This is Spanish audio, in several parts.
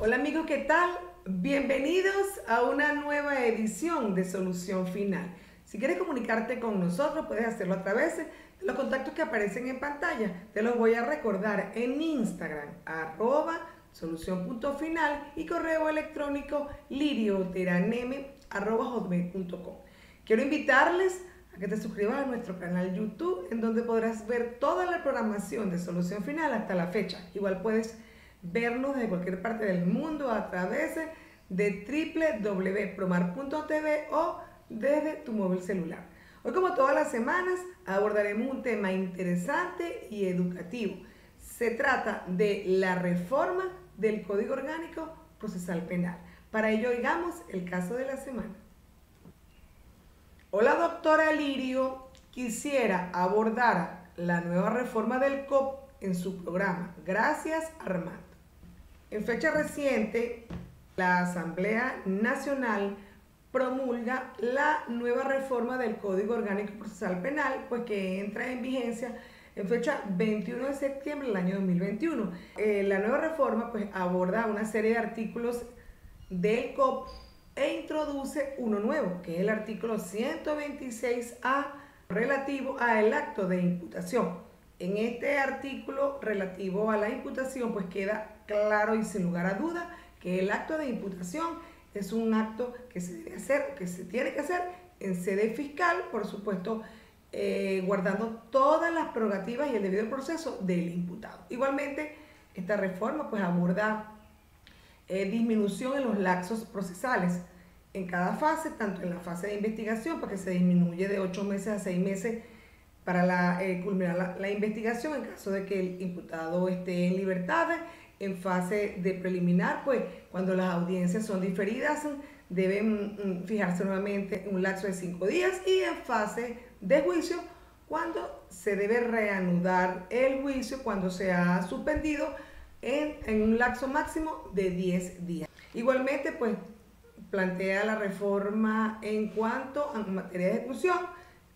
Hola amigos, ¿qué tal? Bienvenidos a una nueva edición de Solución Final. Si quieres comunicarte con nosotros, puedes hacerlo a través de los contactos que aparecen en pantalla. Te los voy a recordar en Instagram, @solución.final y correo electrónico lirioteraneme@hotmail.com. Quiero invitarles a que te suscribas a nuestro canal YouTube, en donde podrás ver toda la programación de Solución Final hasta la fecha. Igual puedes vernos desde cualquier parte del mundo a través de www.promar.tv o desde tu móvil celular. Hoy, como todas las semanas, abordaremos un tema interesante y educativo. Se trata de la reforma del Código Orgánico Procesal Penal. Para ello, oigamos el caso de la semana. Hola, doctora Lirio. Quisiera abordar la nueva reforma del COP en su programa. Gracias, Armando. En fecha reciente, la Asamblea Nacional promulga la nueva reforma del Código Orgánico Procesal Penal, pues que entra en vigencia en fecha 21 de septiembre del año 2021. La nueva reforma pues aborda una serie de artículos del COP e introduce uno nuevo, que es el artículo 126A relativo al acto de imputación. En este artículo relativo a la imputación pues queda claro y sin lugar a duda que el acto de imputación es un acto que se debe hacer, que se tiene que hacer en sede fiscal, por supuesto, guardando todas las prerrogativas y el debido proceso del imputado. Igualmente, esta reforma pues aborda disminución en los lapsos procesales en cada fase, tanto en la fase de investigación, porque se disminuye de 8 meses a 6 meses para culminar la investigación en caso de que el imputado esté en libertad. En fase de preliminar, pues cuando las audiencias son diferidas, deben fijarse nuevamente un lapso de 5 días, y en fase de juicio, cuando se debe reanudar el juicio, cuando se ha suspendido en un lapso máximo de 10 días. Igualmente, pues plantea la reforma en cuanto a materia de ejecución,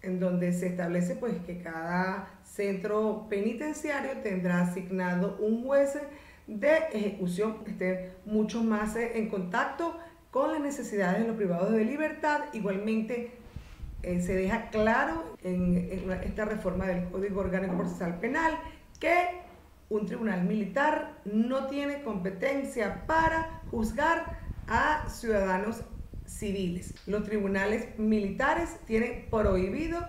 en donde se establece pues que cada centro penitenciario tendrá asignado un juez de ejecución que esté mucho más en contacto con las necesidades de los privados de libertad. Igualmente se deja claro en esta reforma del Código Orgánico Procesal Penal que un tribunal militar no tiene competencia para juzgar a ciudadanos civiles. Los tribunales militares tienen prohibido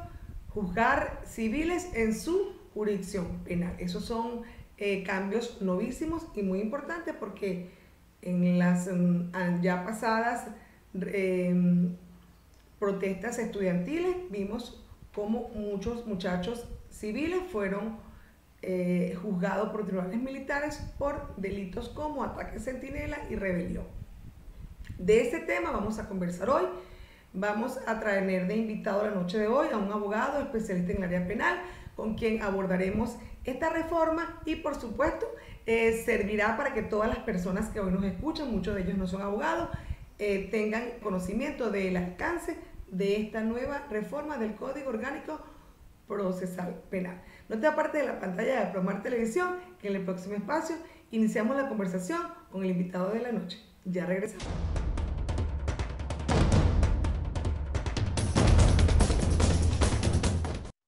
juzgar civiles en su jurisdicción penal. Esos son cambios novísimos y muy importantes, porque en las ya pasadas protestas estudiantiles vimos cómo muchos muchachos civiles fueron juzgados por tribunales militares por delitos como ataque centinela y rebelión. De este tema vamos a conversar hoy. Vamos a traer de invitado la noche de hoy a un abogado especialista en el área penal, con quien abordaremos esta reforma, y por supuesto servirá para que todas las personas que hoy nos escuchan, muchos de ellos no son abogados, tengan conocimiento del alcance de esta nueva reforma del Código Orgánico Procesal Penal. No te apartes de la pantalla de Promar Televisión, que en el próximo espacio iniciamos la conversación con el invitado de la noche. Ya regresamos.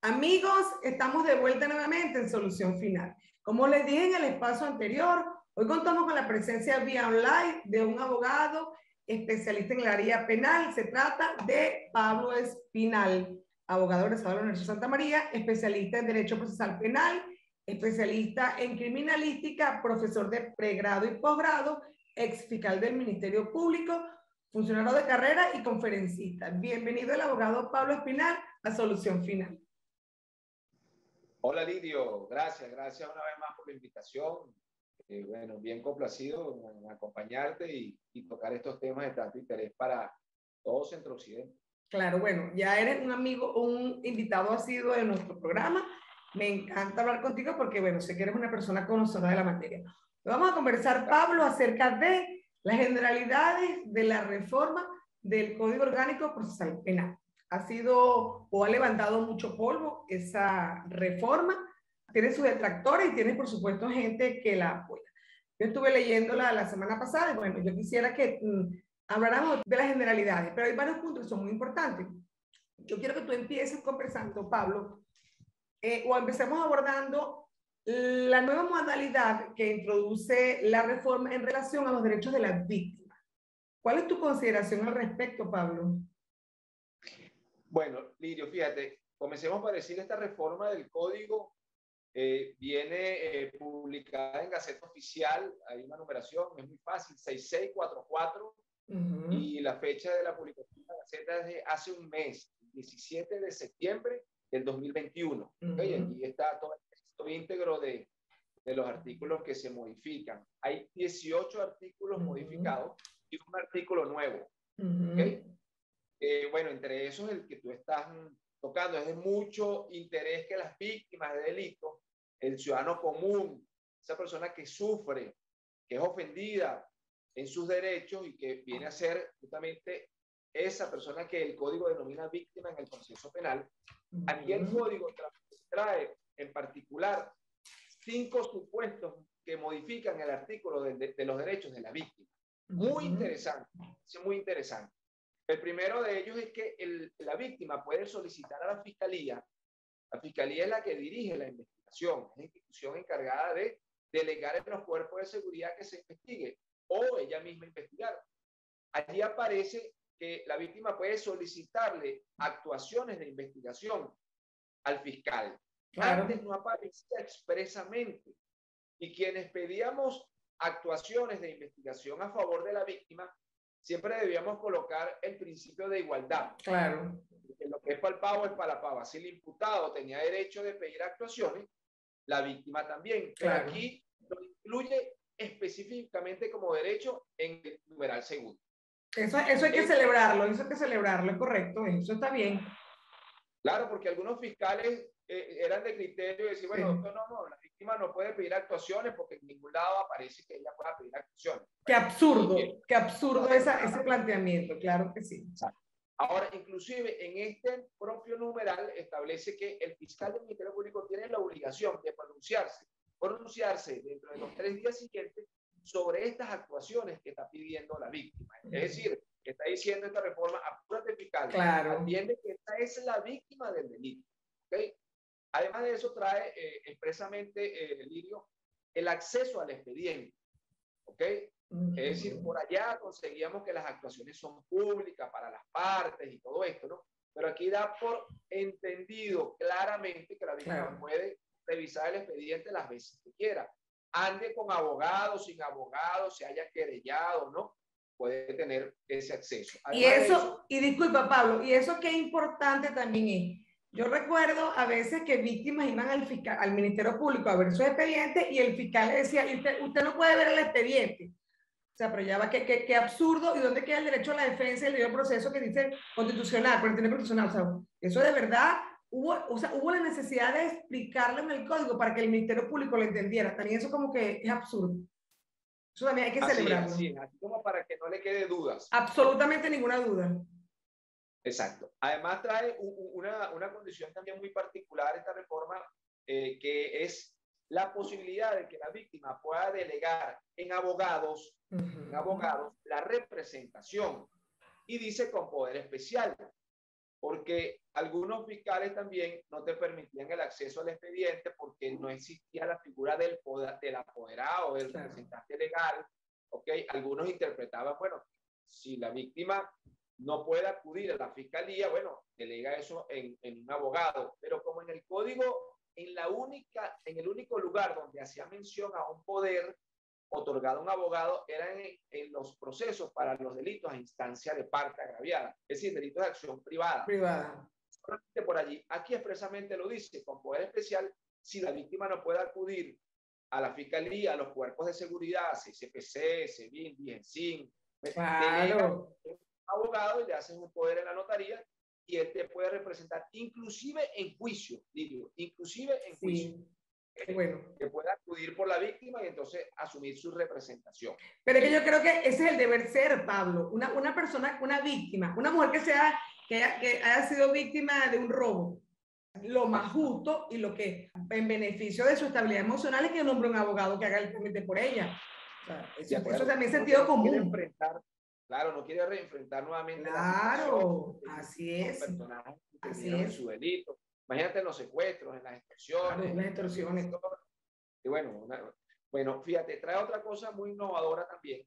Amigos, estamos de vuelta nuevamente en Solución Final. Como les dije en el espacio anterior, hoy contamos con la presencia vía online de un abogado especialista en el área penal. Se trata de Pablo Espinal, abogado egresado de la Universidad de Santa María, especialista en Derecho Procesal Penal, especialista en Criminalística, profesor de pregrado y posgrado, ex fiscal del Ministerio Público, funcionario de carrera y conferencista. Bienvenido el abogado Pablo Espinal a Solución Final. Hola Lidio, gracias una vez más por la invitación. Bueno, bien complacido en acompañarte y tocar estos temas de tanto interés para todo Centro Occidente. Claro, bueno, ya eres un amigo, un invitado asiduo de nuestro programa. Me encanta hablar contigo porque, bueno, sé que eres una persona conocedora de la materia. Vamos a conversar, Pablo, acerca de las generalidades de la reforma del Código Orgánico Procesal Penal. Ha sido o ha levantado mucho polvo esa reforma, tiene sus detractores y tiene por supuesto gente que la apoya. Yo estuve leyéndola la semana pasada y bueno, yo quisiera que habláramos de las generalidades, pero hay varios puntos que son muy importantes. Yo quiero que tú empieces conversando, Pablo, o empecemos abordando la nueva modalidad que introduce la reforma en relación a los derechos de las víctimas. ¿Cuál es tu consideración al respecto, Pablo? Bueno, Lidio, fíjate, comencemos por decir esta reforma del código viene publicada en Gaceta Oficial, hay una numeración, es muy fácil, 6644, y la fecha de la publicación de la Gaceta es de hace un mes, 17 de septiembre del 2021. ¿Okay? Aquí está todo el texto íntegro de los artículos que se modifican. Hay 18 artículos modificados y un artículo nuevo. ¿Okay? Bueno, entre esos el que tú estás tocando es de mucho interés que las víctimas de delitos, el ciudadano común, esa persona que sufre, que es ofendida en sus derechos y que viene a ser justamente esa persona que el código denomina víctima en el proceso penal. Aquí el código trae en particular 5 supuestos que modifican el artículo de los derechos de la víctima. Muy interesante, es muy interesante. El primero de ellos es que la víctima puede solicitar a la fiscalía. La fiscalía es la que dirige la investigación, es la institución encargada de delegar en los cuerpos de seguridad que se investigue o ella misma investigar. Allí aparece que la víctima puede solicitarle actuaciones de investigación al fiscal. Claro. Antes no aparecía expresamente. Y quienes pedíamos actuaciones de investigación a favor de la víctima, siempre debíamos colocar el principio de igualdad. Claro. Porque lo que es palpado es palpado. Si el imputado tenía derecho de pedir actuaciones, la víctima también. Claro. Pero aquí lo incluye específicamente como derecho en el numeral segundo. Eso hay que celebrarlo, eso hay que celebrarlo, es correcto, eso está bien. Claro, porque algunos fiscales eran de criterio de decir, bueno, sí. no, la víctima no puede pedir actuaciones porque en ningún lado aparece que ella pueda pedir actuaciones. Qué absurdo ese planteamiento, claro que sí. Exacto. Ahora, inclusive en este propio numeral establece que el fiscal del Ministerio Público tiene la obligación de pronunciarse dentro de los 3 días siguientes sobre estas actuaciones que está pidiendo la víctima. Es decir, que está diciendo esta reforma, apúrate fiscal, claro. Atiende que esta es la víctima del delito. ¿Okay? Además de eso trae expresamente, Lirio, el acceso al expediente. ¿Ok? Es decir, por allá conseguíamos que las actuaciones son públicas para las partes y todo esto, ¿no? Pero aquí da por entendido claramente que la víctima puede revisar el expediente las veces que quiera. Ande con abogado, sin abogado, se haya querellado, ¿no? Puede tener ese acceso. Además y disculpa, Pablo, y eso qué importante también es. Yo recuerdo a veces que víctimas iban al Ministerio Público a ver su expediente y el fiscal le decía, usted no puede ver el expediente. O sea, pero ya va, qué absurdo. ¿Y dónde queda el derecho a la defensa y el debido proceso que dice constitucional, constitucional? O sea, eso de verdad, hubo la necesidad de explicarlo en el código para que el Ministerio Público lo entendiera. También eso como que es absurdo. Eso también hay que celebrarlo. Así como para que no le quede dudas. Absolutamente ninguna duda. Exacto. Además trae una condición también muy particular esta reforma, que es la posibilidad de que la víctima pueda delegar en abogados la representación, y dice con poder especial, porque algunos fiscales también no te permitían el acceso al expediente porque no existía la figura del apoderado, del representante legal. ¿Okay? Algunos interpretaban, bueno, si la víctima no puede acudir a la fiscalía, bueno, delega eso en un abogado, pero como en el código, en el único lugar donde hacía mención a un poder otorgado a un abogado era en los procesos para los delitos a instancia de parte agraviada, es decir, delitos de acción privada. Solamente por allí. Aquí expresamente lo dice, con poder especial, si la víctima no puede acudir a la fiscalía, a los cuerpos de seguridad, CPC, SEBIN, DIENSIN, delega un abogado y le hacen un poder en la notaría y él te puede representar, inclusive en juicio, digo, inclusive en juicio. Bueno. Que pueda acudir por la víctima y entonces asumir su representación. Pero es que yo creo que ese es el deber ser, Pablo. Una persona, una víctima, una mujer que haya sido víctima de un robo, lo más justo y lo que en beneficio de su estabilidad emocional es que nombre un abogado que haga el trámite por ella. Claro, ¿De eso acuerdo? también es Porque sentido no quiere común. enfrentar, claro, no quiere reenfrentar nuevamente la situación Claro, así con es, personajes que así terminaron en es. su delito. Imagínate en los secuestros, en las Claro, extorsiones, las en las extorsiones. violaciones. Y bueno, bueno, fíjate, trae otra cosa muy innovadora también,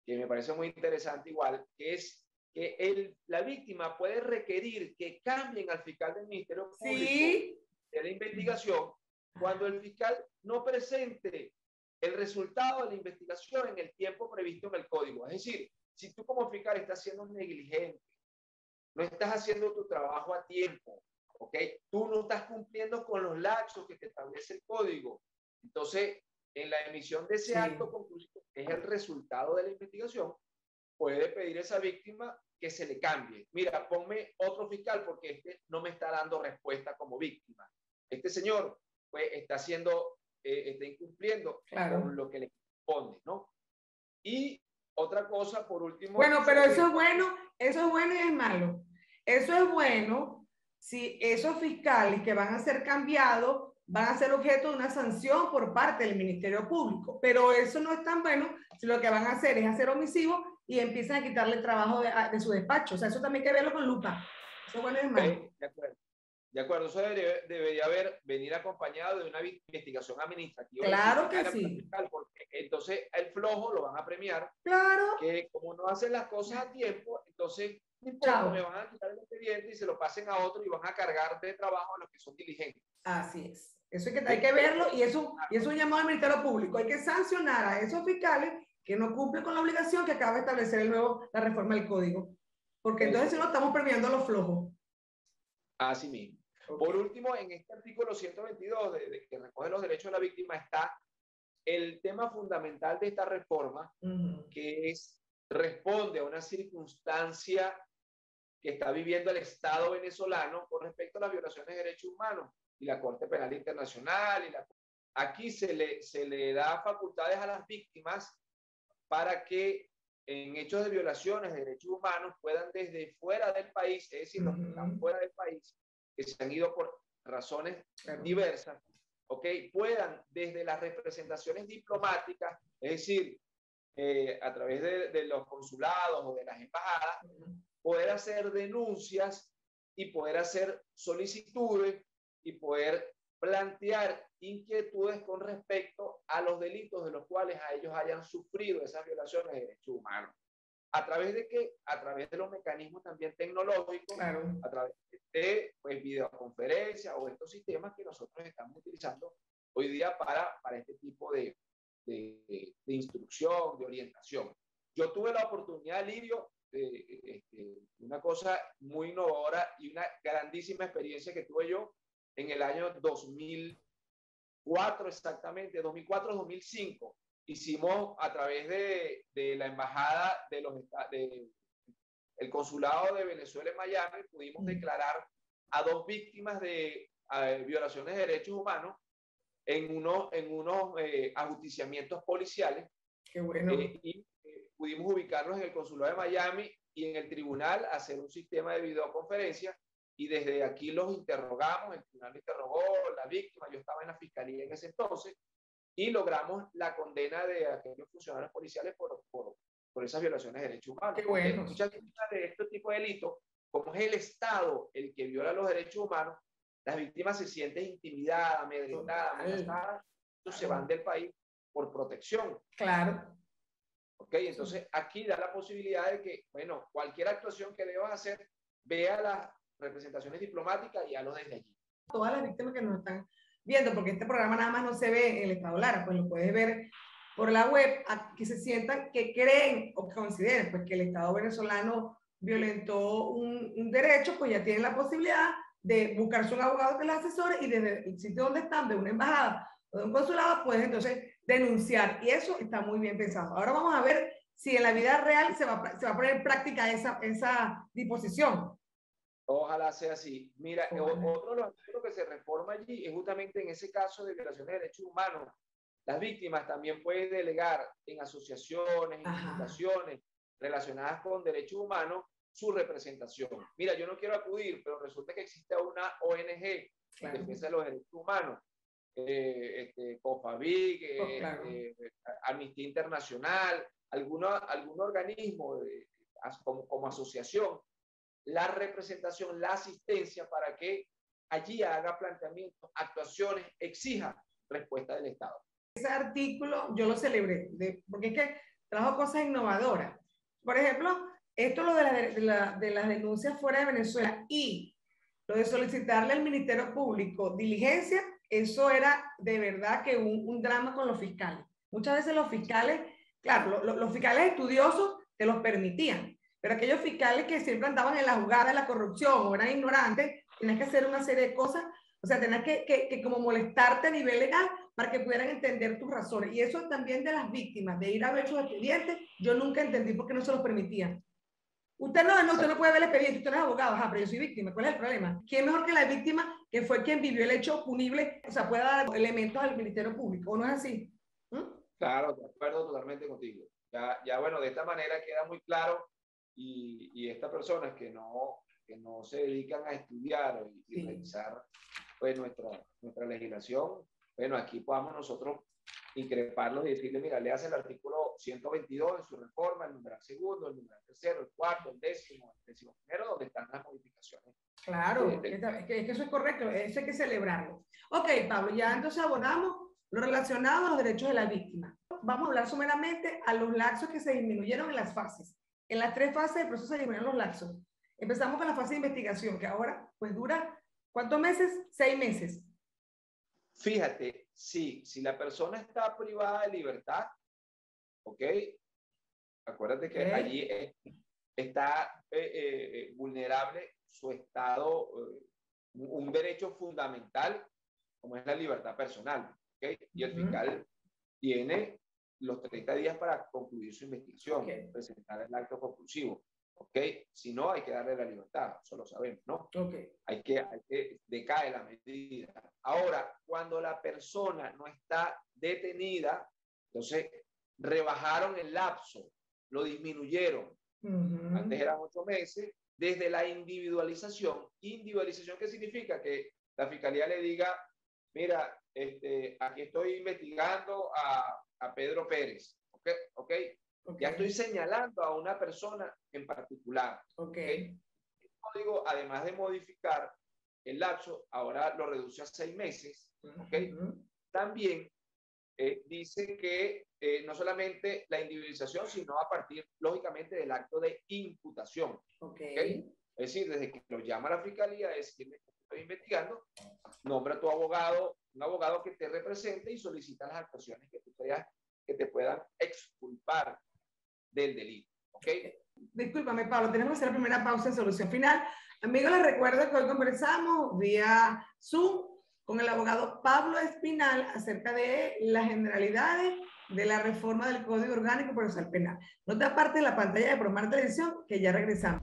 que me parece muy interesante igual, que es que la víctima puede requerir que cambien al fiscal del Ministerio Público Sí. de la investigación cuando el fiscal no presente el resultado de la investigación en el tiempo previsto en el código. Es decir, si tú como fiscal estás siendo negligente, no estás haciendo tu trabajo a tiempo, ¿ok? Tú no estás cumpliendo con los lapsos que te establece el código. Entonces, en la emisión de ese Sí. acto conclusivo, que es el resultado de la investigación, puede pedir a esa víctima que se le cambie. Mira, ponme otro fiscal porque este no me está dando respuesta como víctima. Este señor pues, está incumpliendo Claro. con lo que le corresponde, ¿no? Y otra cosa, por último, Bueno, pero sobre eso es bueno y es malo. Eso es bueno si esos fiscales que van a ser cambiados van a ser objeto de una sanción por parte del Ministerio Público, pero eso no es tan bueno si lo que van a hacer es hacer omisivo y empiezan a quitarle el trabajo de su despacho. O sea, eso también hay que verlo con lupa. Eso es bueno y es malo. de acuerdo, eso venir acompañado de una investigación administrativa Claro que disciplinaria para el sí. fiscal, porque entonces el flojo lo van a premiar, Claro. que como no hacen las cosas a tiempo, entonces no importa, me Chao. van a quitar el expediente y se lo pasen a otro y van a cargar de trabajo a los que son diligentes. Así es. Eso hay ¿Sí? que verlo y es un llamado al Ministerio Público. Hay que sancionar a esos fiscales que no cumplen con la obligación que acaba de establecer la reforma del código. Porque entonces Eso si no es. estamos premiando a los flojos. Así mismo. Okay. Por último, en este artículo 122 de que recoge los derechos de la víctima está el tema fundamental de esta reforma, que responde a una circunstancia que está viviendo el Estado venezolano con respecto a las violaciones de derechos humanos y la Corte Penal Internacional. Aquí se le da facultades a las víctimas para que en hechos de violaciones de derechos humanos puedan desde fuera del país, es decir, los que están fuera del país, que se han ido por razones diversas, ¿ok? Puedan desde las representaciones diplomáticas, es decir, a través de los consulados o de las embajadas, poder hacer denuncias y poder hacer solicitudes y poder plantear inquietudes con respecto a los delitos de los cuales a ellos hayan sufrido esas violaciones de derechos humanos. ¿A través de qué? A través de los mecanismos también tecnológicos, a través de pues, videoconferencias o estos sistemas que nosotros estamos utilizando hoy día para este tipo de instrucción, de orientación. Yo tuve la oportunidad, Lirio, una cosa muy innovadora y una grandísima experiencia que tuve yo en el año 2004 exactamente, 2004-2005. Hicimos a través de la embajada el consulado de Venezuela en Miami, pudimos declarar a 2 víctimas de violaciones de derechos humanos en unos ajusticiamientos policiales. Qué bueno. Y pudimos ubicarnos en el consulado de Miami y en el tribunal hacer un sistema de videoconferencia y desde aquí los interrogamos, el tribunal interrogó la víctima, yo estaba en la fiscalía en ese entonces y logramos la condena de aquellos funcionarios policiales por esas violaciones de derechos humanos. Qué bueno. Muchas víctimas de este tipo de delitos, como es el Estado el que viola los derechos humanos, las víctimas se sienten intimidadas, amedrentadas, amenazadas, se van del país por protección. Claro. ¿Ok? Entonces, aquí da la posibilidad de que, bueno, cualquier actuación que debas hacer, vea las representaciones diplomáticas y hazlo desde allí. Todas las víctimas que nos están viendo, porque este programa nada más no se ve en el Estado Lara, pues lo puedes ver por la web, que se sientan, que creen o que consideren pues, que el Estado venezolano violentó un derecho, pues ya tienen la posibilidad de buscarse un abogado que les asesore y desde el sitio donde están, de una embajada o de un consulado, puedes entonces denunciar. Y eso está muy bien pensado. Ahora vamos a ver si en la vida real se va a poner en práctica esa disposición. Ojalá sea así. Mira, otro de los aspectos que se reforma allí es justamente en ese caso de violaciones de derechos humanos. Las víctimas también pueden delegar en asociaciones, en fundaciones relacionadas con derechos humanos su representación. Mira, yo no quiero acudir, pero resulta que existe una ONG en defensa de los derechos humanos. COFAVIC, Oh, claro. Amnistía Internacional, algún organismo como asociación, la representación, la asistencia para que allí haga planteamientos, actuaciones, exija respuesta del Estado. Ese artículo yo lo celebré, porque es que trajo cosas innovadoras. Por ejemplo, esto lo de las denuncias fuera de Venezuela y lo de solicitarle al Ministerio Público diligencia, eso era de verdad que un drama con los fiscales. Muchas veces los fiscales, claro, los fiscales estudiosos te los permitían, pero aquellos fiscales que siempre andaban en la jugada de la corrupción o eran ignorantes, tenías que hacer una serie de cosas, o sea, tenías que como molestarte a nivel legal para que pudieran entender tus razones. Y eso también de las víctimas, de ir a ver sus expedientes, yo nunca entendí por qué no se los permitían. Usted no puede ver el expediente, usted no es abogado, ajá, pero yo soy víctima, ¿cuál es el problema? ¿Quién mejor que la víctima, que fue quien vivió el hecho punible, o sea, pueda dar elementos al Ministerio Público, ¿o no es así? ¿Mm? Claro, de acuerdo totalmente contigo. Ya bueno, de esta manera queda muy claro y estas personas que no se dedican a estudiar y revisar pues nuestra legislación, bueno, aquí podamos nosotros increparlos y decirle, mira, le hace el artículo 122 en su reforma, el numeral segundo, el numeral tercero, el cuarto, el décimo primero, donde están las modificaciones. Claro, es que eso es correcto, eso hay que celebrarlo. Ok, Pablo, ya entonces abordamos lo relacionado a los derechos de la víctima. Vamos a hablar someramente a los lapsos que se disminuyeron en las fases. En las 3 fases del proceso se disminuyeron los lapsos. Empezamos con la fase de investigación, que ahora pues dura, ¿cuántos meses? 6 meses. Fíjate, sí, si la persona está privada de libertad, ¿ok? Acuérdate que allí está vulnerable su estado, un derecho fundamental, como es la libertad personal, ¿ok? Y el fiscal tiene los 30 días para concluir su investigación, presentar el acto conclusivo, ¿ok? Si no, hay que darle la libertad, eso lo sabemos, ¿no? Hay que decae la medida. Ahora, cuando la persona no está detenida, entonces rebajaron el lapso, lo disminuyeron. Antes eran 8 meses, desde la individualización. ¿Individualización qué significa? Que la fiscalía le diga, mira, aquí estoy investigando a Pedro Pérez, ¿ok? Ya estoy señalando a una persona en particular. El código, además de modificar el lapso, ahora lo reduce a 6 meses, También dice que no solamente la individualización, sino a partir, lógicamente, del acto de imputación. Es decir, desde que lo llama la fiscalía, es que estoy investigando, nombra a tu abogado, un abogado que te represente y solicita las actuaciones que tú creas que te puedan exculpar del delito. Discúlpame, Pablo, tenemos que hacer la primera pausa en Solución Final. Amigos, les recuerdo que hoy conversamos vía Zoom con el abogado Pablo Espinal acerca de las generalidades de la reforma del Código Orgánico Procesal Penal. No te apartes de la pantalla de Promar Televisión, que ya regresamos.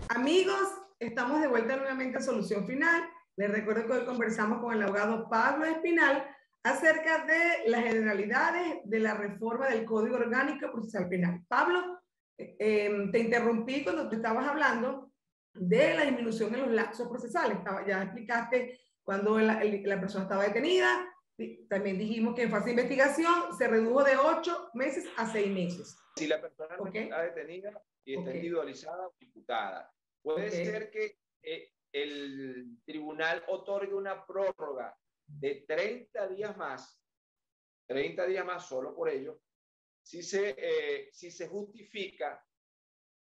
Amigos, estamos de vuelta nuevamente en Solución Final. Les recuerdo que hoy conversamos con el abogado Pablo Espinal acerca de las generalidades de la reforma del Código Orgánico Procesal Penal. Pablo, te interrumpí cuando te estabas hablando de la disminución en los lapsos procesales. Ya explicaste cuando la persona estaba detenida. También dijimos que en fase de investigación se redujo de 8 meses a 6 meses. Si la persona no está detenida y está individualizada o imputada, puede ser que el tribunal otorgue una prórroga de 30 días más solo por ello, si se justifica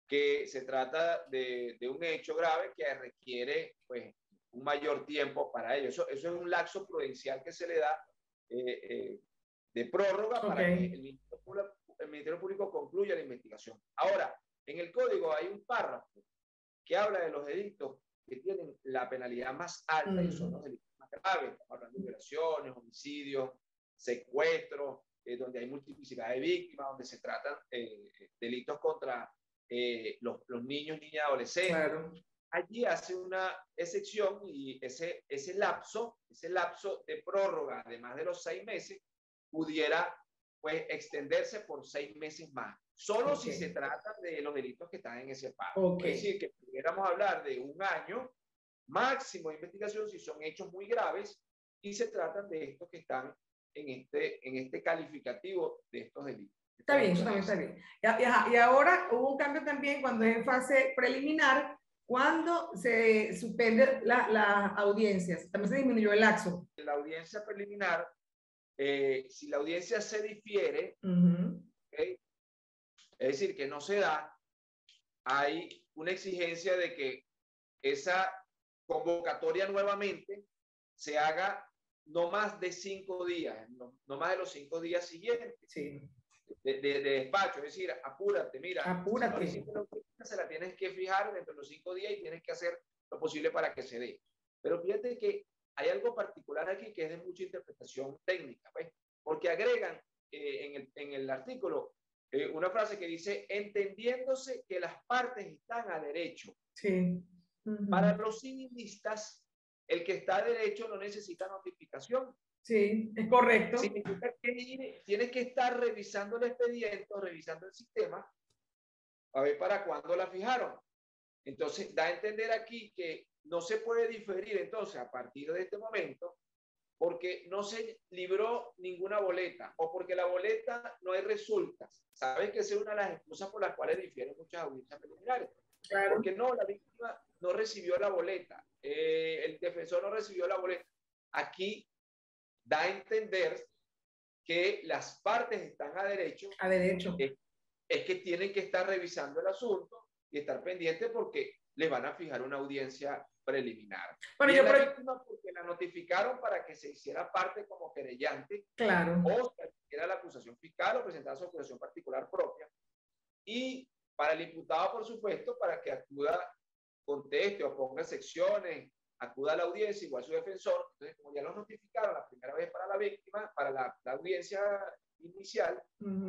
que se trata de un hecho grave que requiere pues, un mayor tiempo para ello. Eso es un lapso prudencial que se le da de prórroga para que el Ministerio Público concluya la investigación. Ahora, en el código hay un párrafo que habla de los delitos que tienen la penalidad más alta y son los delitos más graves. Estamos hablando de violaciones, homicidios, secuestros, donde hay multiplicidad de víctimas, donde se tratan delitos contra los niños, niñas, adolescentes. Claro. Allí hace una excepción y ese lapso de prórroga, además de los 6 meses, pudiera pues extenderse por 6 meses más. solo si se trata de los delitos que están en ese párrafo. Okay. Es decir, que pudiéramos hablar de 1 año máximo de investigación si son hechos muy graves y se tratan de estos que están en este calificativo de estos delitos. Está bien, eso también está bien. Y ahora hubo un cambio también cuando es en fase preliminar, cuando se suspende las audiencias. También se disminuyó el laxo. La audiencia preliminar, si la audiencia se difiere, ¿okay? Es decir, que no se da, hay una exigencia de que esa convocatoria nuevamente se haga no más de 5 días, no más de los 5 días siguientes. Sí. De despacho, es decir, apúrate, mira, apúrate. Si no se la tienes que fijar dentro de los 5 días y tienes que hacer lo posible para que se dé. Pero fíjate que hay algo particular aquí que es de mucha interpretación técnica, ¿ves? Porque agregan en el artículo una frase que dice, entendiéndose que las partes están a derecho. Sí. Para los civilistas, el que está a derecho no necesita notificación. Sí, es correcto. Significa que tienes que estar revisando el expediente o revisando el sistema a ver para cuándo la fijaron. Entonces, da a entender aquí que no se puede diferir entonces a partir de este momento porque no se libró ninguna boleta o porque la boleta no hay resultas. ¿Sabes que esa es una de las excusas por las cuales difieren muchas audiencias preliminares? Claro. Porque no, la víctima no recibió la boleta, el defensor no recibió la boleta. Aquí da a entender que las partes están a derecho. A derecho. Es que tienen que estar revisando el asunto y estar pendientes porque le van a fijar una audiencia preliminar. Bueno, y la víctima porque la notificaron para que se hiciera parte como querellante. Claro. O se hiciera la acusación fiscal o presentara su acusación particular propia. Y para el imputado, por supuesto, para que acuda, conteste o ponga secciones, acuda a la audiencia, igual su defensor. Entonces, como ya lo notificaron la primera vez para la víctima, para la audiencia inicial,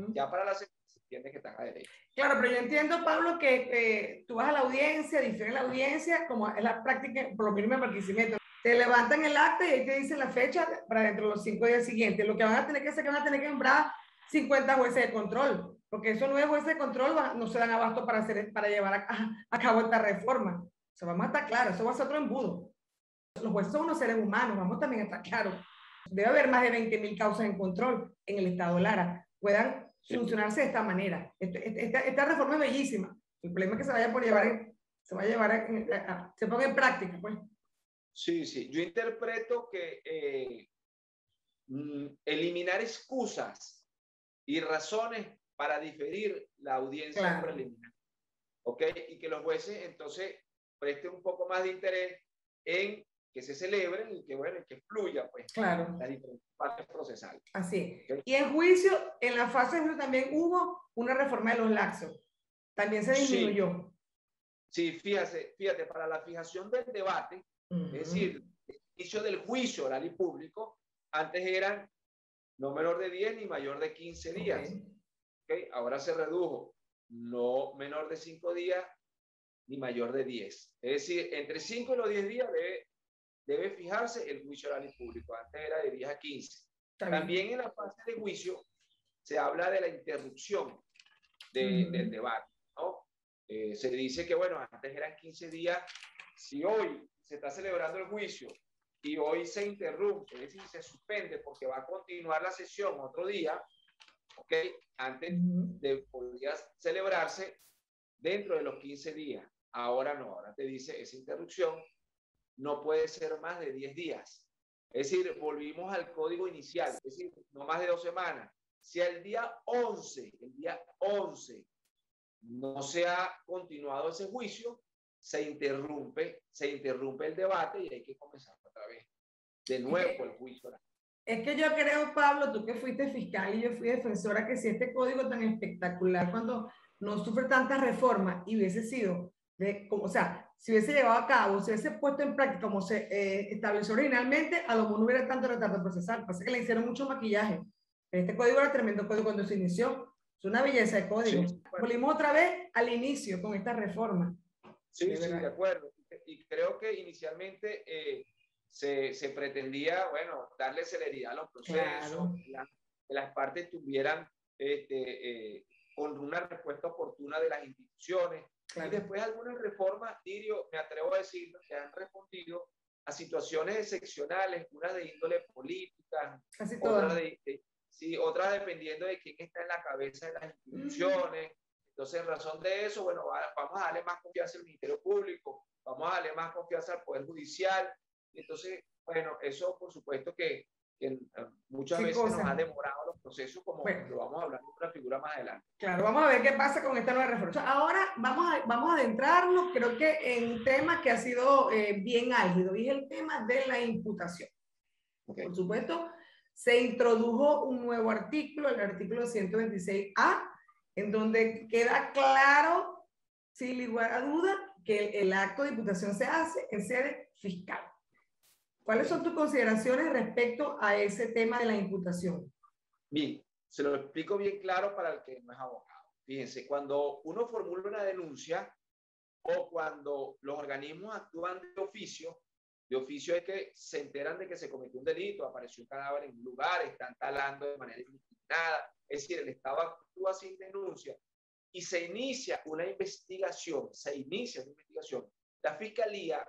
ya para la segunda se entiende que están a derecho. Claro, pero yo entiendo, Pablo, que tú vas a la audiencia, difieren la audiencia, como es la práctica, por lo mínimo en Barquisimeto. Te levantan el acta y ahí te dicen la fecha para dentro de los 5 días siguientes. Lo que van a tener que hacer es que van a tener que nombrar 50 jueces de control, porque esos 9 jueces de control no se dan abasto para llevar a cabo esta reforma. O sea, vamos a estar claros, eso va a ser otro embudo. Los jueces son unos seres humanos, vamos también a estar claros. Debe haber más de 20.000 causas en control en el estado Lara. Puedan solucionarse de esta manera. Esta reforma es bellísima. El problema es que se vaya por llevar, se ponga en práctica, pues. Sí, sí. Yo interpreto que eliminar excusas y razones para diferir la audiencia preliminar. ¿Ok? Y que los jueces entonces presten un poco más de interés en que se celebren y que, bueno, que fluya, pues, las diferentes partes procesales. Así. ¿Okay? Y en juicio, en la fase de juicio también hubo una reforma de los laxos. También se disminuyó. Sí, fíjate, para la fijación del debate, es decir, el inicio del juicio oral y público, antes eran no menor de 10 ni mayor de 15 días. ¿Okay? Ahora se redujo no menor de 5 días ni mayor de 10. Es decir, entre 5 y los 10 días debe fijarse el juicio oral y público. Antes era de 10 a 15. También en la fase de juicio se habla de la interrupción del debate, ¿no? Se dice que, bueno, antes eran 15 días. Si hoy se está celebrando el juicio y hoy se interrumpe, es decir, se suspende porque va a continuar la sesión otro día, ¿ok? Antes podría celebrarse dentro de los 15 días. Ahora no, ahora te dice esa interrupción no puede ser más de 10 días. Es decir, volvimos al código inicial, es decir, no más de 2 semanas. Si el día 11 no se ha continuado ese juicio, se interrumpe el debate y hay que comenzar otra vez de nuevo el juicio. Es que yo creo, Pablo, tú que fuiste fiscal y yo fui defensora, que si este código tan espectacular, cuando no sufre tantas reformas y hubiese sido, o sea, si hubiese llevado a cabo, si hubiese puesto en práctica como se estableció originalmente, a lo mejor no hubiera tanto retardo procesal. Pasa que le hicieron mucho maquillaje. Este código era tremendo código cuando se inició. Es una belleza de código. Sí, bueno. Volvimos otra vez al inicio con esta reforma. Sí, de acuerdo. Y creo que inicialmente se pretendía, bueno, darle celeridad a los procesos, que las partes tuvieran con una respuesta oportuna de las instituciones. Claro. Y después algunas reformas, Lirio, me atrevo a decir, que han respondido a situaciones excepcionales, unas de índole política, otras dependiendo de quién está en la cabeza de las instituciones. Entonces, en razón de eso, bueno, vamos a darle más confianza al Ministerio Público, vamos a darle más confianza al Poder Judicial. Entonces, bueno, eso por supuesto que muchas veces nos ha demorado los procesos, como lo vamos a hablar de una figura más adelante. Claro, vamos a ver qué pasa con esta nueva reforma. Ahora vamos a adentrarnos, creo que en un tema que ha sido bien álgido, y es el tema de la imputación. Okay. Por supuesto, se introdujo un nuevo artículo, el artículo 126A, en donde queda claro, sin lugar a duda, que el acto de imputación se hace en sede fiscal. ¿Cuáles son tus consideraciones respecto a ese tema de la imputación? Bien, se lo explico bien claro para el que no es abogado. Fíjense, cuando uno formula una denuncia o cuando los organismos actúan de oficio es que se enteran de que se cometió un delito, apareció un cadáver en un lugar, están talando de manera indiscriminada, es decir, el Estado actúa sin denuncia y se inicia una investigación, la Fiscalía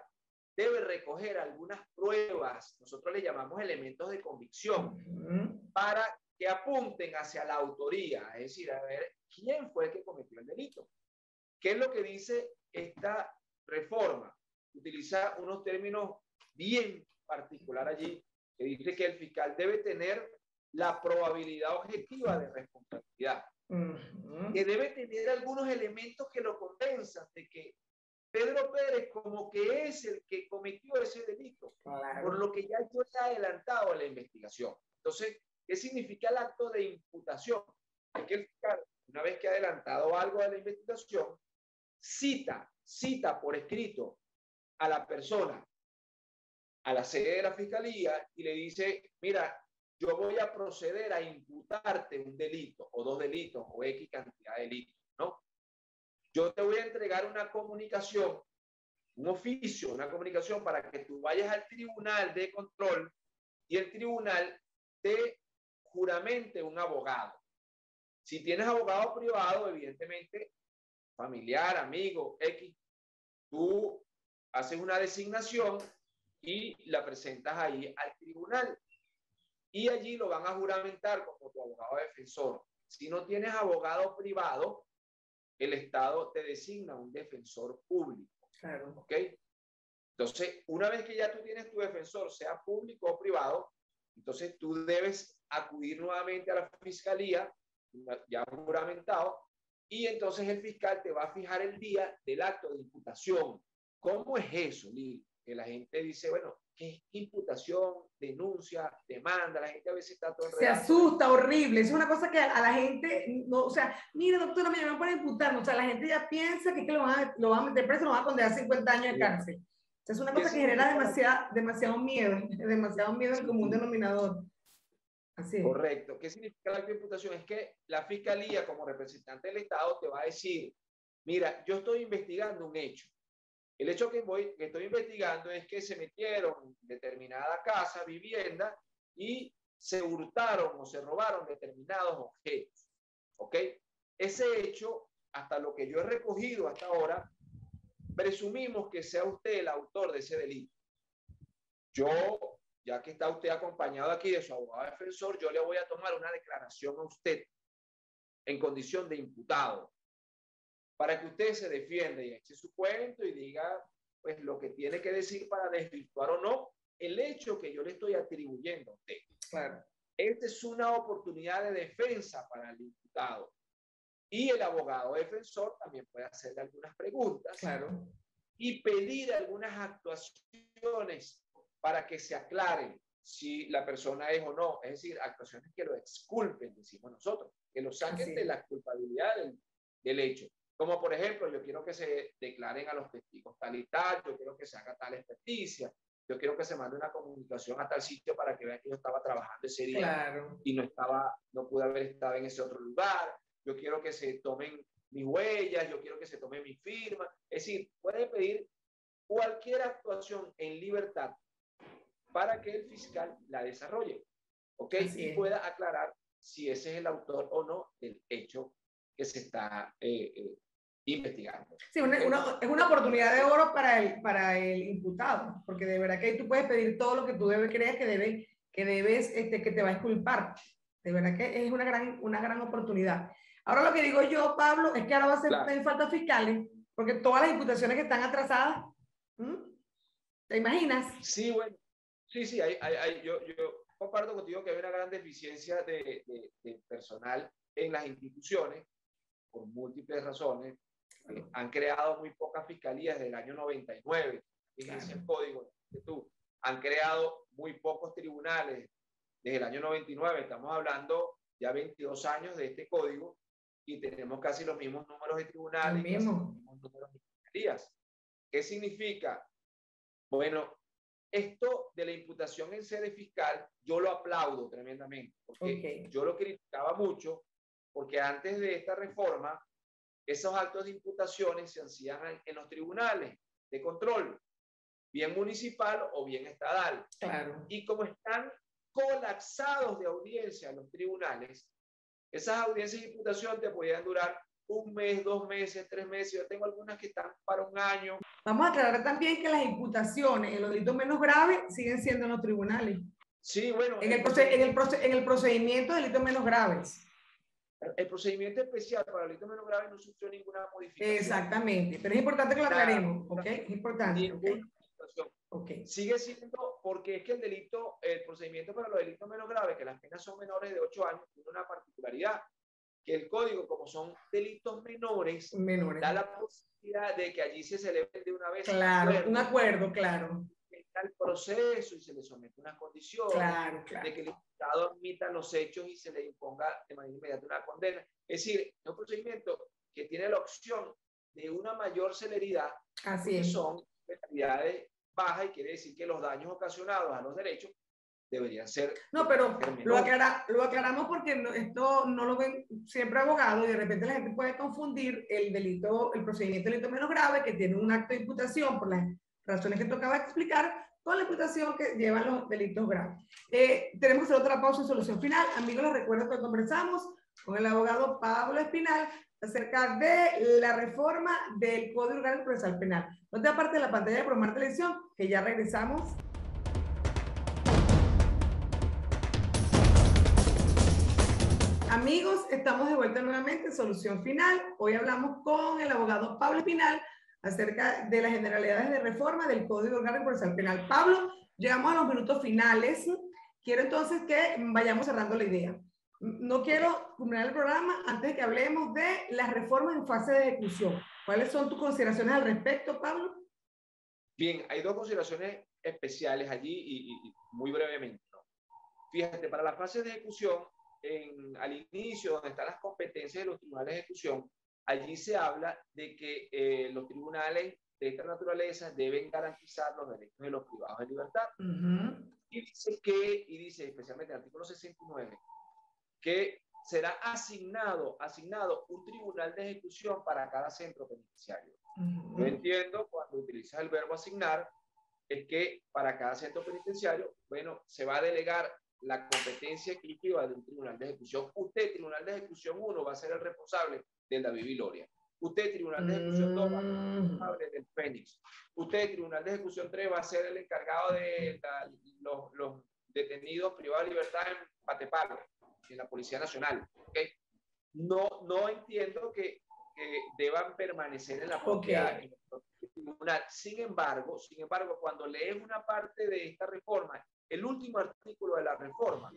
debe recoger algunas pruebas, nosotros le llamamos elementos de convicción, para que apunten hacia la autoría, es decir, a ver quién fue el que cometió el delito. ¿Qué es lo que dice esta reforma? Utiliza unos términos bien particulares allí, que dice que el fiscal debe tener la probabilidad objetiva de responsabilidad, que debe tener algunos elementos que lo convenzan de que Pedro Pérez como que es el que cometió ese delito, claro, por lo que ya yo he adelantado a la investigación. Entonces, ¿qué significa el acto de imputación? Es que el fiscal, una vez que ha adelantado algo de la investigación, cita por escrito a la persona a la sede de la Fiscalía y le dice, mira, yo voy a proceder a imputarte un delito o dos delitos o X cantidad de delitos, ¿no? Yo te voy a entregar una comunicación, un oficio, una comunicación para que tú vayas al tribunal de control y el tribunal te juramente un abogado. Si tienes abogado privado, evidentemente, familiar, amigo, X, tú haces una designación y la presentas ahí al tribunal. Y allí lo van a juramentar como tu abogado defensor. Si no tienes abogado privado, el Estado te designa un defensor público. Claro. ¿Ok? Entonces, una vez que ya tú tienes tu defensor, sea público o privado, entonces tú debes acudir nuevamente a la Fiscalía, ya juramentado, y entonces el fiscal te va a fijar el día del acto de imputación. ¿Cómo es eso, Lili? Que la gente dice, bueno, ¿qué es imputación, denuncia, demanda? La gente a veces está todo enredado. Se asusta, horrible. Es una cosa que a la gente, no, o sea, mire, doctora, me llaman para imputarme. O sea, la gente ya piensa que lo van a meter preso, lo van a condenar a 50 años de cárcel. O sea, es una cosa que genera demasiado miedo en el común denominador. Así es. Correcto. ¿Qué significa la imputación? Es que la Fiscalía, como representante del Estado, te va a decir, mira, yo estoy investigando un hecho. El hecho que estoy investigando es que se metieron en determinada casa, vivienda, y se hurtaron o se robaron determinados objetos. ¿Ok? Ese hecho, hasta lo que yo he recogido hasta ahora, presumimos que sea usted el autor de ese delito. Yo, ya que está usted acompañado aquí de su abogado defensor, yo le voy a tomar una declaración a usted en condición de imputado, para que usted se defienda y eche su cuento y diga pues lo que tiene que decir para desvirtuar o no el hecho que yo le estoy atribuyendo a usted. Claro. Esta es una oportunidad de defensa para el imputado. Y el abogado defensor también puede hacerle algunas preguntas, claro, y pedir algunas actuaciones para que se aclare si la persona es o no. Es decir, actuaciones que lo exculpen, decimos nosotros, que lo saquen de la culpabilidad del hecho. Como por ejemplo, yo quiero que se declaren a los testigos tal y tal, yo quiero que se haga tal experticia, yo quiero que se mande una comunicación a tal sitio para que vean que yo estaba trabajando ese día, claro, y no pude haber estado en ese otro lugar, yo quiero que se tomen mis huellas, yo quiero que se tome mi firma. Es decir, puede pedir cualquier actuación en libertad para que el fiscal la desarrolle, ¿ok? Y pueda aclarar si ese es el autor o no del hecho que se está investigando. Sí, es una oportunidad de oro para el imputado, porque de verdad que ahí tú puedes pedir todo lo que tú creas que te va a exculpar. De verdad que es una gran oportunidad. Ahora lo que digo yo, Pablo, es que ahora va a hacer falta fiscales, porque todas las imputaciones que están atrasadas, ¿te imaginas? Sí, bueno, sí, yo comparto contigo que hay una gran deficiencia de personal en las instituciones por múltiples razones. Han creado muy pocas fiscalías desde el año 99, fíjense el código, han creado muy pocos tribunales desde el año 99, estamos hablando ya 22 años de este código y tenemos casi los mismos números de tribunales y casi los mismos números de fiscalías. ¿Qué significa? Bueno, esto de la imputación en sede fiscal, yo lo aplaudo tremendamente, porque yo lo criticaba mucho, porque antes de esta reforma, esos actos de imputaciones se hacían en los tribunales de control, bien municipal o bien estatal. Claro. Y como están colapsados de audiencia los tribunales, esas audiencias de imputación te podían durar 1 mes, 2 meses, 3 meses. Yo tengo algunas que están para 1 año. Vamos a aclarar también que las imputaciones en los delitos menos graves siguen siendo en los tribunales. Sí, bueno. En el procedimiento de delitos menos graves. El procedimiento especial para el delito menos grave no sufrió ninguna modificación. Exactamente, pero es importante que lo aclaremos, ¿ok? Es importante. Okay. Sigue siendo, porque es que el procedimiento para los delitos menos graves, que las penas son menores de 8 años, tiene una particularidad, que el código, como son delitos menores, da la posibilidad de que allí se celebre de una vez un acuerdo, claro. Está el proceso y se le somete unas condiciones, claro. de que el imputado admita los hechos y se le imponga de manera inmediata una condena. Es decir, es un procedimiento que tiene la opción de una mayor celeridad, que son penalidades bajas y quiere decir que los daños ocasionados a los derechos deberían ser... No, pero lo aclaramos porque esto no lo ven siempre abogados y de repente la gente puede confundir el procedimiento de delito menos grave, que tiene un acto de imputación por las razones que tocaba explicar, con la imputación que llevan los delitos graves. Tenemos que hacer otra pausa en solución final. Amigos, les recuerdo que conversamos con el abogado Pablo Espinal acerca de la reforma del Código Orgánico Procesal Penal. No te apartes de la pantalla de Promar Televisión, que ya regresamos. Amigos, estamos de vuelta nuevamente en Solución Final. Hoy hablamos con el abogado Pablo Espinal acerca de las generalidades de reforma del Código Orgánico Procesal Penal. Pablo, llegamos a los minutos finales. Quiero entonces que vayamos cerrando la idea. No quiero culminar el programa antes de que hablemos de las reformas en fase de ejecución. ¿Cuáles son tus consideraciones al respecto, Pablo? Bien, hay 2 consideraciones especiales allí y muy brevemente, ¿no? Fíjate, para la fase de ejecución, al inicio, donde están las competencias de los tribunales de ejecución, allí se habla de que los tribunales de esta naturaleza deben garantizar los derechos de los privados de libertad. Y dice especialmente el artículo 69, que será asignado un tribunal de ejecución para cada centro penitenciario. Yo entiendo cuando utilizas el verbo asignar, es que para cada centro penitenciario, bueno, se va a delegar la competencia exclusiva de un tribunal de ejecución. Usted, tribunal de ejecución 1, va a ser el responsable del David Viloria. Usted, tribunal de ejecución 2, va a ser el responsable del Fénix. Usted, tribunal de ejecución 3, va a ser el encargado de los detenidos privados de libertad en Patepalo, en la Policía Nacional. ¿Okay? No entiendo que deban permanecer en la propia tribunal. Sin embargo, cuando lees una parte de esta reforma, el último artículo de la reforma,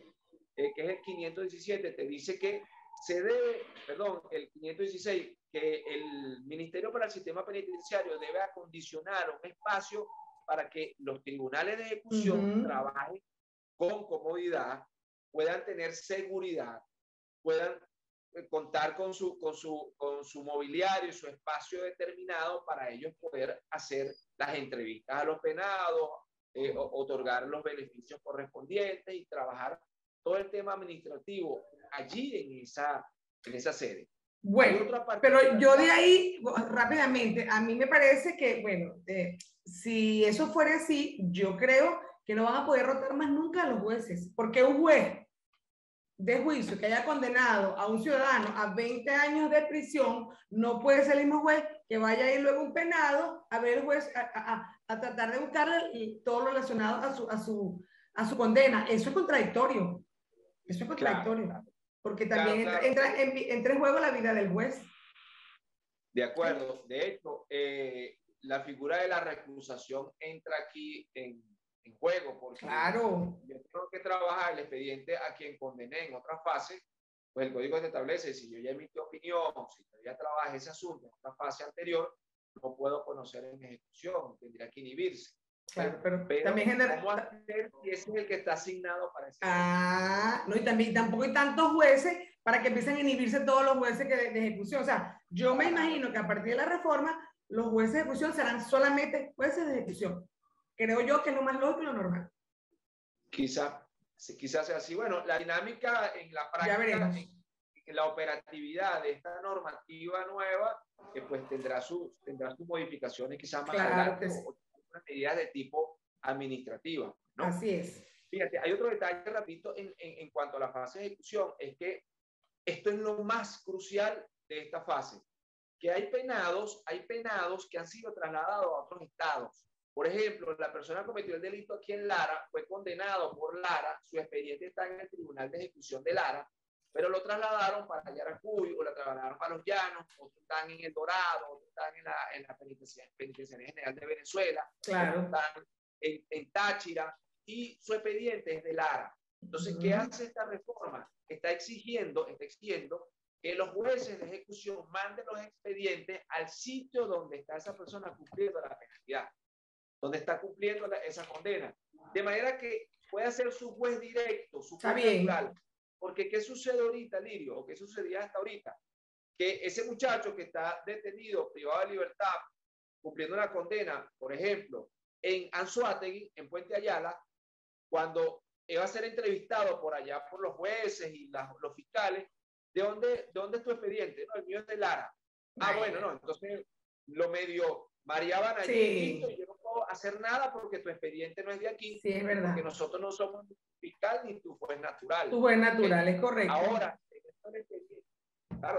que es el 517, te dice que el 516, que el Ministerio para el Sistema Penitenciario debe acondicionar un espacio para que los tribunales de ejecución trabajen con comodidad, puedan tener seguridad, puedan contar con su mobiliario y su espacio determinado para ellos poder hacer las entrevistas a los penados, otorgar los beneficios correspondientes y trabajar todo el tema administrativo allí en esa sede. Bueno, pero yo de ahí, rápidamente, a mí me parece que, bueno, si eso fuera así, yo creo que no van a poder rotar más nunca a los jueces, porque un juez de juicio que haya condenado a un ciudadano a 20 años de prisión, no puede ser el mismo juez que vaya a ir luego un penado a ver el juez, a tratar de buscar todo lo relacionado a su condena. Eso es contradictorio. Eso es contradictorio. Claro, porque también claro. entra en juego la vida del juez. De acuerdo. De hecho, la figura de la recusación entra aquí en juego, porque claro, yo tengo que trabajar el expediente a quien condené en otra fase, pues el código te establece, si yo ya emití opinión, si yo ya trabajé ese asunto en otra fase anterior, no puedo conocer en ejecución, tendría que inhibirse. Claro, pero también ¿cómo hacer si ese es el que está asignado para ese? No, y también tampoco hay tantos jueces para que empiecen a inhibirse todos los jueces de ejecución. O sea, yo me imagino que a partir de la reforma, los jueces de ejecución serán solamente jueces de ejecución. Creo yo que es lo más lógico y lo normal. Quizás sea así. Bueno, la dinámica en la práctica, en la operatividad de esta normativa nueva, pues tendrá sus modificaciones quizás más adelante, o unas medidas de tipo administrativa, ¿no? Así es. Fíjate, hay otro detalle, repito, en cuanto a la fase de ejecución, es que esto es lo más crucial de esta fase, que hay penados que han sido trasladados a otros estados. Por ejemplo, la persona cometió el delito aquí en Lara, fue condenado por Lara, su expediente está en el Tribunal de Ejecución de Lara, pero lo trasladaron para Yaracuy, o lo trasladaron para Los Llanos, otros están en El Dorado, otros están en la Penitenciaría General de Venezuela, claro, otros están en Táchira, y su expediente es de Lara. Entonces, ¿qué hace esta reforma? Está exigiendo que los jueces de ejecución manden los expedientes al sitio donde está esa persona cumpliendo la penalidad, donde está cumpliendo esa condena. De manera que pueda ser su juez directo, su juez natural. Porque ¿qué sucede ahorita, Lirio? ¿O qué sucedía hasta ahorita? Que ese muchacho que está detenido, privado de libertad, cumpliendo una condena, por ejemplo, en Anzoátegui, en Puente Ayala, cuando va a ser entrevistado por allá por los jueces y los fiscales, ¿de dónde es tu expediente? No, el mío es de Lara. Bueno, no, entonces lo medio mareaban allí y yo no puedo hacer nada porque tu expediente no es de aquí. Sí, es verdad. Porque nosotros no somos fiscal ni tu juez natural. Tu juez natural, es correcto. Ahora,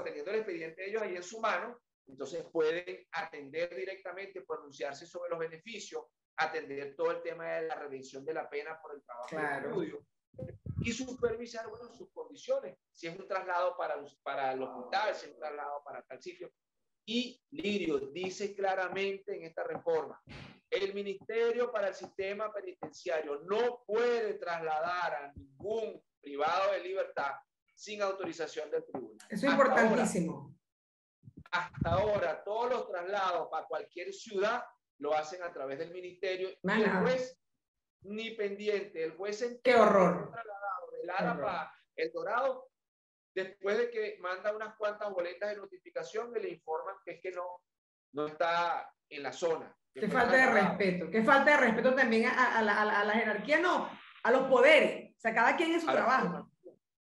teniendo el expediente de ellos ahí en su mano, entonces pueden atender directamente, pronunciarse sobre los beneficios, atender todo el tema de la redención de la pena por el trabajo de estudio y supervisar, bueno, sus condiciones, si es un traslado para el hospital, si es un traslado para tal sitio. Y Lirio dice claramente en esta reforma, el Ministerio para el Sistema Penitenciario no puede trasladar a ningún privado de libertad sin autorización del tribunal. Eso es importantísimo. Hasta ahora, todos los traslados para cualquier ciudad lo hacen a través del Ministerio. Y el juez ni pendiente. El juez en ¡qué horror! Trasladado de Lara para El Dorado, después de que manda unas cuantas boletas de notificación, le informan que es que no está en la zona. Qué falta de respeto. Qué falta de respeto también a la jerarquía, no, a los poderes. O sea, cada quien en su trabajo.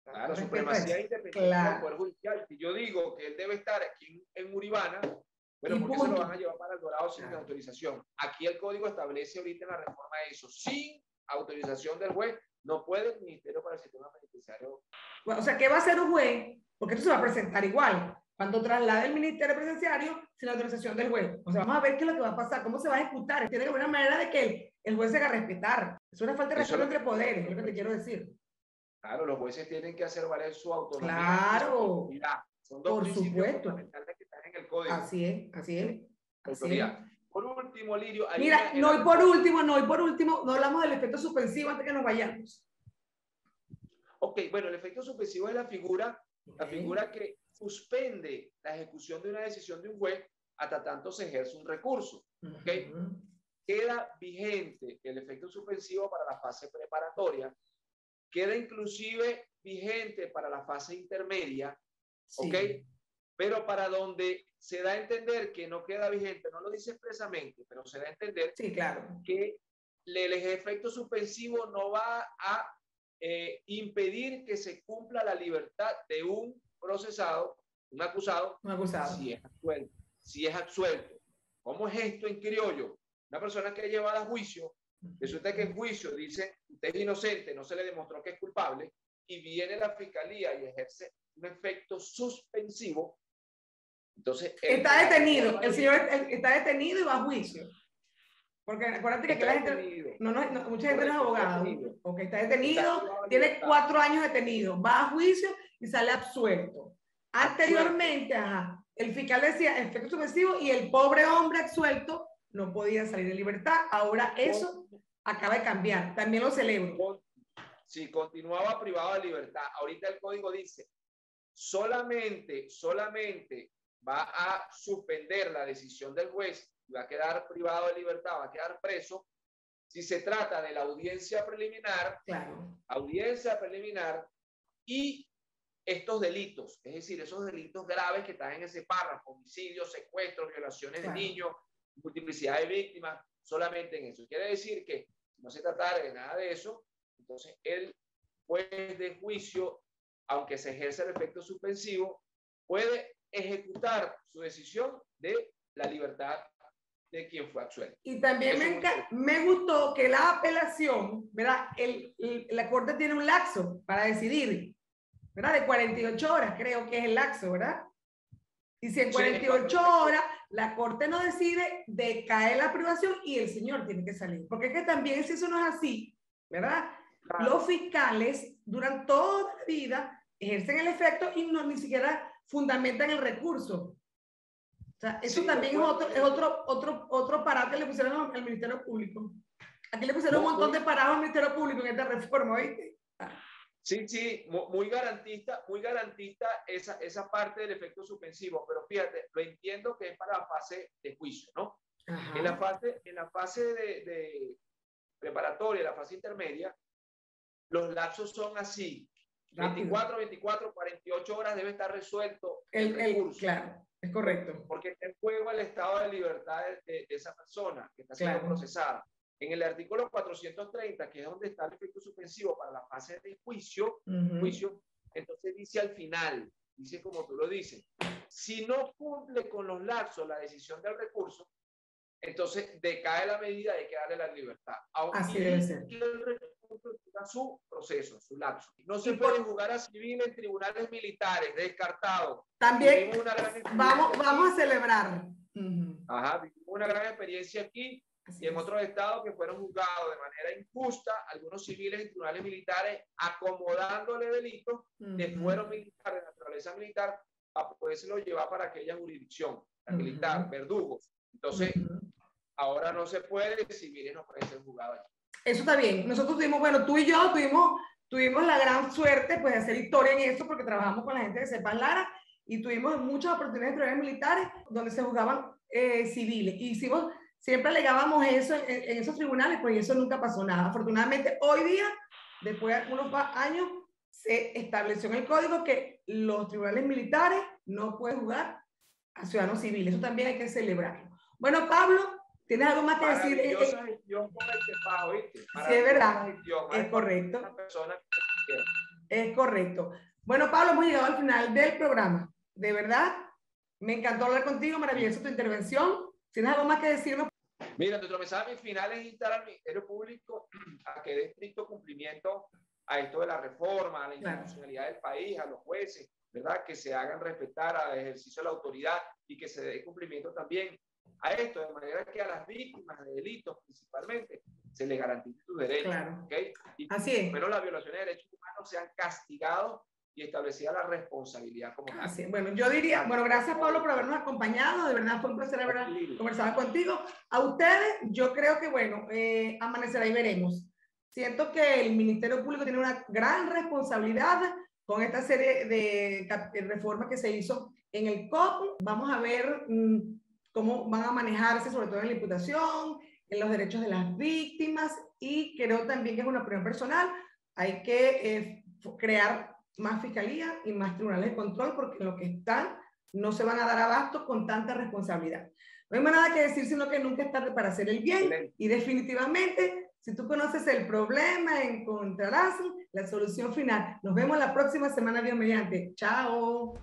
Claro, supremacía independiente del Poder Judicial. Si yo digo que él debe estar aquí en Uribana, bueno, ¿por qué se lo van a llevar para El Dorado sin autorización? Aquí el código establece ahorita en la reforma eso. Sin autorización del juez, no puede el Ministerio para el Sistema Penitenciario. Bueno, o sea, ¿qué va a hacer un juez? Porque esto se va a presentar igual. Cuando traslade el Ministerio Penitenciario sin la autorización del juez. O sea, vamos a ver qué es lo que va a pasar, cómo se va a ejecutar. Tiene que haber una manera de que el juez se haga respetar. Es una falta de respeto entre poderes, es lo que te quiero decir. Claro, los jueces tienen que hacer valer su autonomía. Claro. Son dos principios fundamentales que están en el código. Así es, así es. Autoridad. Por último, Lirio. Mira, no, y por último, no hablamos del efecto suspensivo antes que nos vayamos. Ok, bueno, el efecto suspensivo es la figura que suspende la ejecución de una decisión de un juez hasta tanto se ejerce un recurso. ¿Okay? Queda vigente el efecto suspensivo para la fase preparatoria, queda inclusive vigente para la fase intermedia, ¿ok? Pero para donde se da a entender que no queda vigente, no lo dice expresamente, pero se da a entender que el efecto suspensivo no va a impedir que se cumpla la libertad de un procesado, un acusado, si es absuelto. ¿Cómo es esto en criollo? Una persona que es llevada a juicio, resulta que en juicio dice, usted es inocente, no se le demostró que es culpable, y viene la fiscalía y ejerce un efecto suspensivo, entonces... Está detenido, el señor está detenido y va a juicio. Porque acuérdate que aquí la gente, mucha gente no es abogada. Ok, está detenido, tiene 4 años detenido, va a juicio y sale absuelto. Anteriormente, el fiscal decía efecto suspensivo y el pobre hombre absuelto no podía salir de libertad. Ahora eso acaba de cambiar. También lo celebro. Si continuaba privado de libertad, ahorita el código dice solamente va a suspender la decisión del juez, va a quedar privado de libertad, va a quedar preso si se trata de la audiencia preliminar, y estos delitos, es decir, esos delitos graves que están en ese párrafo, homicidios, secuestros, violaciones de niños, multiplicidad de víctimas, solamente en eso. Quiere decir que si no se tratara de nada de eso, entonces el juez de juicio, aunque se ejerce el efecto suspensivo, puede ejecutar su decisión de la libertad de quien fue absuelto. Y también me gustó que la apelación, ¿verdad? La Corte tiene un lapso para decidir, ¿verdad? De 48 horas, creo que es el lapso, ¿verdad? Y si en 48 horas la Corte no decide, decae la privación y el señor tiene que salir. Porque es que también, si eso no es así, ¿verdad? Claro. Los fiscales duran toda la vida, ejercen el efecto y ni siquiera fundamentan el recurso. O sea, eso también es otro parado que le pusieron al Ministerio Público. Aquí le pusieron un montón de parados al Ministerio Público en esta reforma, ¿viste? Sí, muy garantista esa parte del efecto suspensivo, pero fíjate, lo entiendo que es para la fase de juicio, ¿no? En la fase de preparatoria, la fase intermedia, los lapsos son así. 24, 48 horas debe estar resuelto el recurso. Claro, es correcto. Porque está en juego el estado de libertad de esa persona que está siendo procesada. En el artículo 430, que es donde está el efecto suspensivo para la fase de juicio, entonces dice al final, dice como tú lo dices, si no cumple con los lapsos la decisión del recurso, entonces decae la medida y hay que darle la libertad. Así debe ser. El recurso tiene su proceso, su lapso. No se puede jugar a civil en tribunales militares, descartado. También vamos a celebrar. Vivimos una gran experiencia aquí. Y en otros estados que fueron juzgados de manera injusta, algunos civiles en tribunales militares acomodándole delitos de fuero militar, de naturaleza militar, a podérselo llevar para aquella jurisdicción militar, verdugos. Entonces, ahora no se puede, civiles no pueden ser juzgados allí. Eso está bien. Nosotros tuvimos, bueno, tú y yo tuvimos la gran suerte pues, de hacer historia en eso porque trabajamos con la gente de Cepan Lara y tuvimos muchas oportunidades en tribunales militares donde se juzgaban civiles. Y siempre alegábamos eso en esos tribunales, pues eso nunca pasó nada. Afortunadamente, hoy día, después de unos años, se estableció en el código que los tribunales militares no pueden juzgar a ciudadanos civiles. Eso también hay que celebrarlo. Bueno, Pablo, ¿tienes algo más que decir? Maravillosa gestión con el TEPAJ, ¿viste? Sí, es verdad. Es correcto. Es correcto. Bueno, Pablo, hemos llegado al final del programa. De verdad, me encantó hablar contigo. Maravillosa tu intervención. ¿Tienes algo más que decirnos? Mira, nuestro mensaje final es instar al Ministerio Público a que dé estricto cumplimiento a esto de la reforma, a la institucionalidad del país, a los jueces, ¿verdad? Que se hagan respetar al ejercicio de la autoridad y que se dé cumplimiento también a esto, de manera que a las víctimas de delitos principalmente se les garantice sus derechos. ¿Okay? Y así es. Pero las violaciones de derechos humanos sean castigados y establecida la responsabilidad como tal. Así, bueno, yo diría, bueno, gracias Pablo por habernos acompañado, de verdad fue un placer haber conversado contigo. A ustedes, yo creo que, bueno, amanecerá y veremos. Siento que el Ministerio Público tiene una gran responsabilidad con esta serie de reformas que se hizo en el COP. Vamos a ver cómo van a manejarse, sobre todo en la imputación, en los derechos de las víctimas, y creo también que es una opinión personal, hay que crear más fiscalía y más tribunales de control porque lo que están no se van a dar abasto con tanta responsabilidad. No hay más nada que decir sino que nunca es tarde para hacer el bien y definitivamente si tú conoces el problema encontrarás la solución final. Nos vemos la próxima semana, Dios mediante. Chao.